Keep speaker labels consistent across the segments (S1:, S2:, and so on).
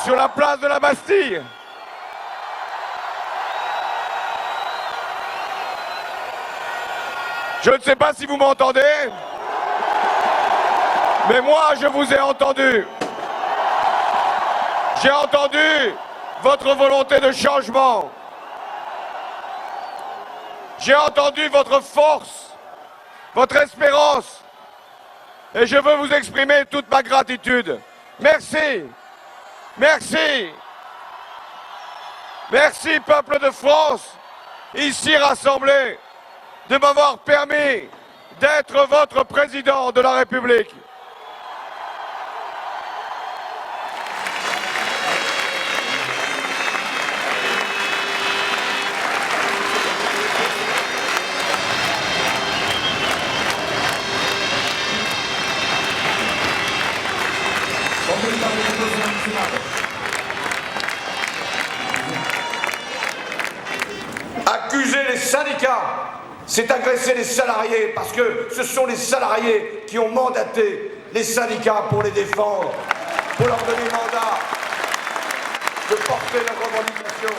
S1: sur la place de la Bastille. Je ne sais pas si vous m'entendez, mais moi je vous ai entendu. J'ai entendu votre volonté de changement. J'ai entendu votre force, votre espérance. Et je veux vous exprimer toute ma gratitude. Merci. Merci. Merci, peuple de France, ici rassemblé, de m'avoir permis d'être votre président de la République. Accuser les syndicats, c'est agresser les salariés, parce que ce sont les salariés qui ont mandaté les syndicats pour les défendre, pour leur donner mandat de porter leurs revendications.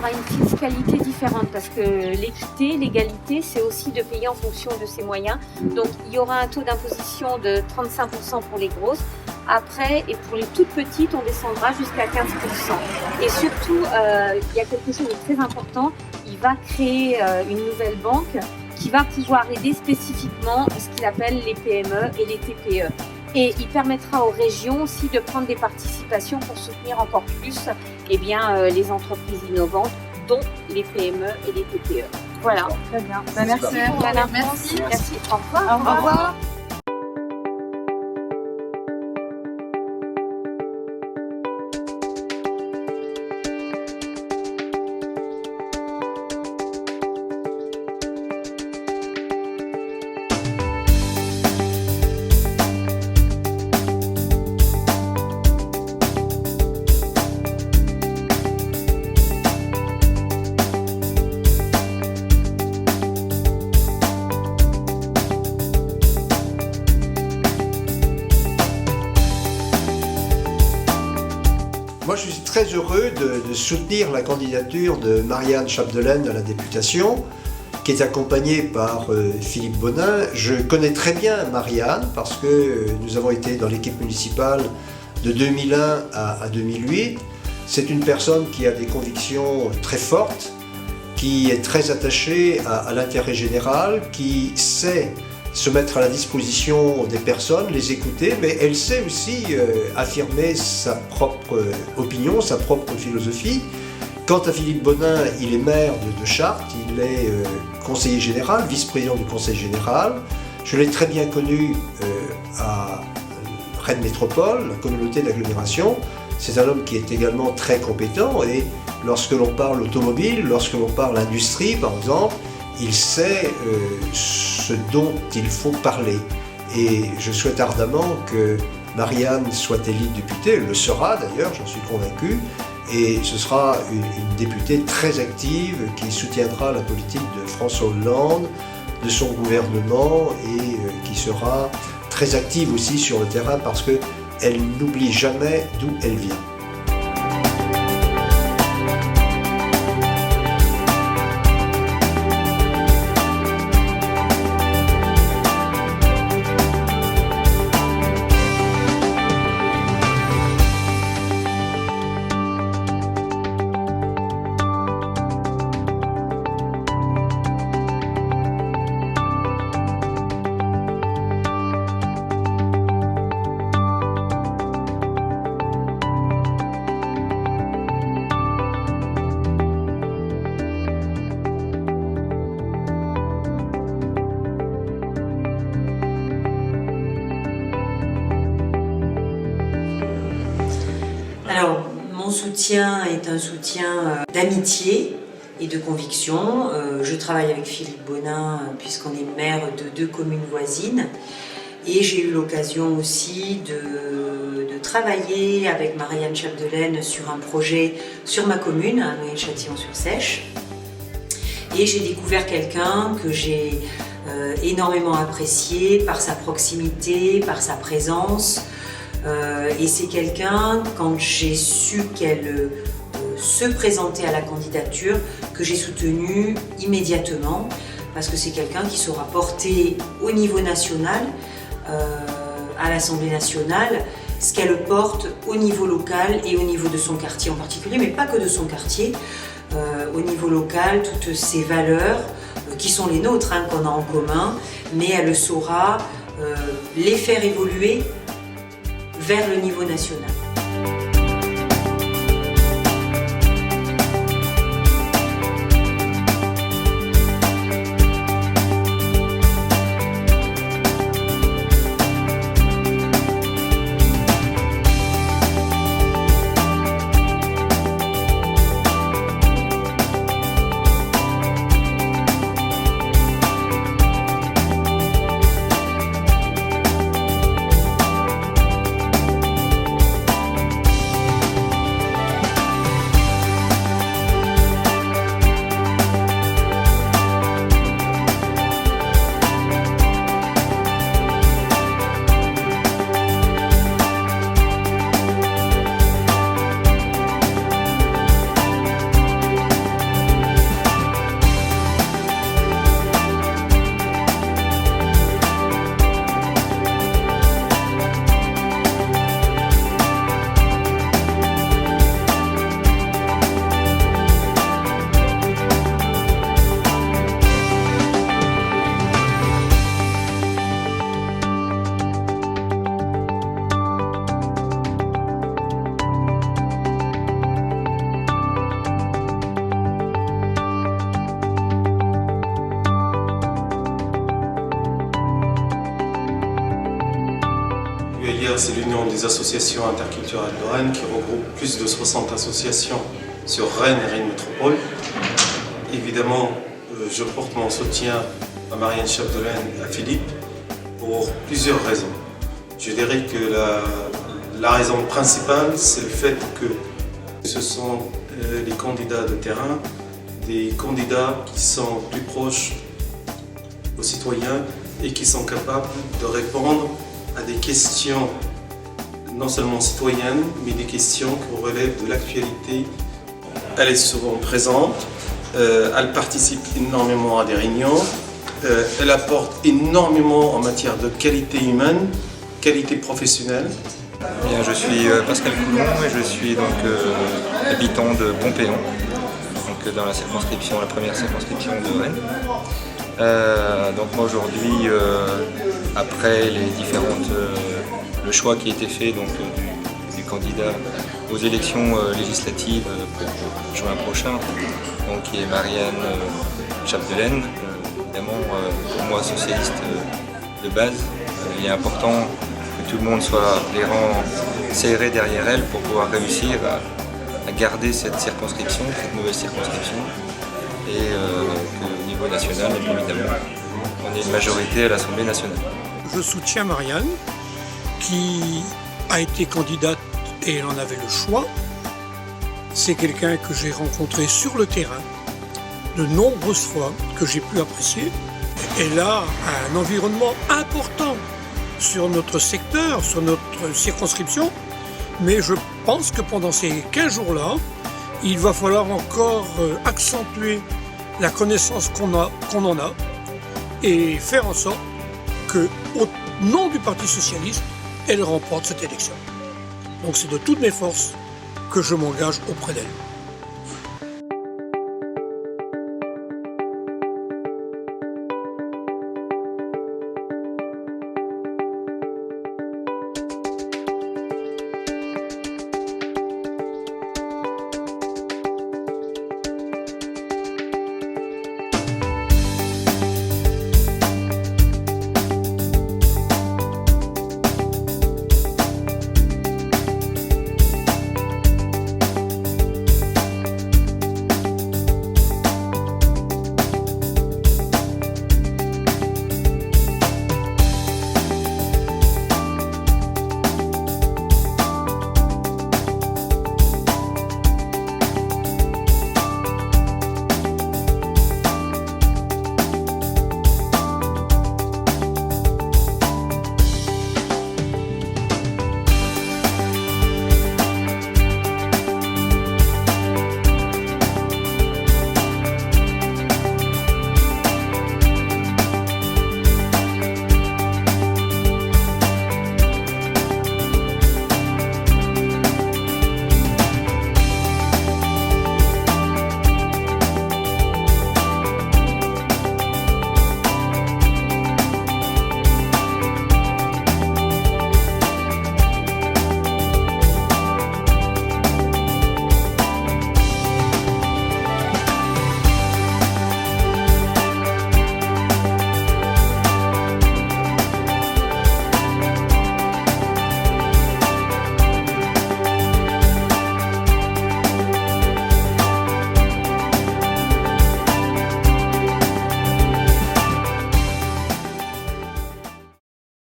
S2: Une fiscalité différente parce que l'équité, l'égalité, c'est aussi de payer en fonction de ses moyens. Donc il y aura un taux d'imposition de 35% pour les grosses. Après, et pour les toutes petites, on descendra jusqu'à 15%. Et surtout, il y a quelque chose de très important. Il va créer une nouvelle banque qui va pouvoir aider spécifiquement ce qu'il appelle les PME et les TPE. Et il permettra aux régions aussi de prendre des participations pour soutenir encore plus les entreprises innovantes, dont les PME et les TPE. Voilà.
S3: Très bien. Merci.
S2: Merci. Au revoir.
S3: Au revoir.
S4: Moi, je suis très heureux de soutenir la candidature de Marianne Chapdelaine à la députation, qui est accompagnée par Philippe Bonin. Je connais très bien Marianne parce que nous avons été dans l'équipe municipale de 2001 à 2008. C'est une personne qui a des convictions très fortes, qui est très attachée à l'intérêt général, qui sait se mettre à la disposition des personnes, les écouter, mais elle sait aussi affirmer sa propre opinion, sa propre philosophie. Quant à Philippe Bonin, il est maire de Chartres, il est conseiller général, vice-président du conseil général. Je l'ai très bien connu à Rennes Métropole, la communauté d'agglomération. C'est un homme qui est également très compétent et lorsque l'on parle automobile, lorsque l'on parle industrie par exemple, il sait ce dont il faut parler. Et je souhaite ardemment que Marianne soit élue députée, elle le sera d'ailleurs, j'en suis convaincu, et ce sera une députée très active qui soutiendra la politique de François Hollande, de son gouvernement, et qui sera très active aussi sur le terrain parce qu'elle n'oublie jamais d'où elle vient.
S3: Alors, mon soutien est un soutien d'amitié et de conviction. Je travaille avec Philippe Bonin puisqu'on est maire de 2 communes voisines. Et j'ai eu l'occasion aussi de travailler avec Marianne Chapdelaine sur un projet sur ma commune, à Noyelles-Châtillon-sur-Seiche. Et j'ai découvert quelqu'un que j'ai énormément apprécié par sa proximité, par sa présence. Et c'est quelqu'un, quand j'ai su qu'elle se présentait à la candidature, que j'ai soutenu immédiatement, parce que c'est quelqu'un qui saura porter au niveau national, à l'Assemblée nationale, ce qu'elle porte au niveau local et au niveau de son quartier en particulier, mais pas que de son quartier, au niveau local, toutes ces valeurs qui sont les nôtres, qu'on a en commun, mais elle saura les faire évoluer vers le niveau national.
S5: C'est l'Union des associations interculturelles de Rennes qui regroupe plus de 60 associations sur Rennes et Rennes Métropole. Évidemment, je porte mon soutien à Marianne Chapdelaine et à Philippe pour plusieurs raisons. Je dirais que la raison principale, c'est le fait que ce sont les candidats de terrain, des candidats qui sont plus proches aux citoyens et qui sont capables de répondre à des questions non seulement citoyennes, mais des questions qui relèvent de l'actualité. Elle est souvent présente, elle participe énormément à des réunions, elle apporte énormément en matière de qualité humaine, qualité professionnelle.
S6: Bien, je suis Pascal Coulon et je suis donc habitant de Pompéon, donc dans la circonscription, la première circonscription de Rennes. Donc moi aujourd'hui, après les différentes, le choix qui a été fait donc, du candidat aux élections législatives pour juin prochain, donc qui est Marianne Chapdelaine, évidemment pour moi socialiste de base, il est important que tout le monde soit les rangs serrés derrière elle pour pouvoir réussir à garder cette circonscription, cette nouvelle circonscription, et qu'au niveau national, évidemment, on ait une majorité à l'Assemblée nationale.
S7: Je soutiens Marianne, qui a été candidate et elle en avait le choix. C'est quelqu'un que j'ai rencontré sur le terrain de nombreuses fois, que j'ai pu apprécier. Elle a un environnement important sur notre secteur, sur notre circonscription, mais je pense que pendant ces 15 jours-là, il va falloir encore accentuer la connaissance qu'on en a et faire en sorte que, au nom du Parti socialiste, elle remporte cette élection. Donc c'est de toutes mes forces que je m'engage auprès d'elle.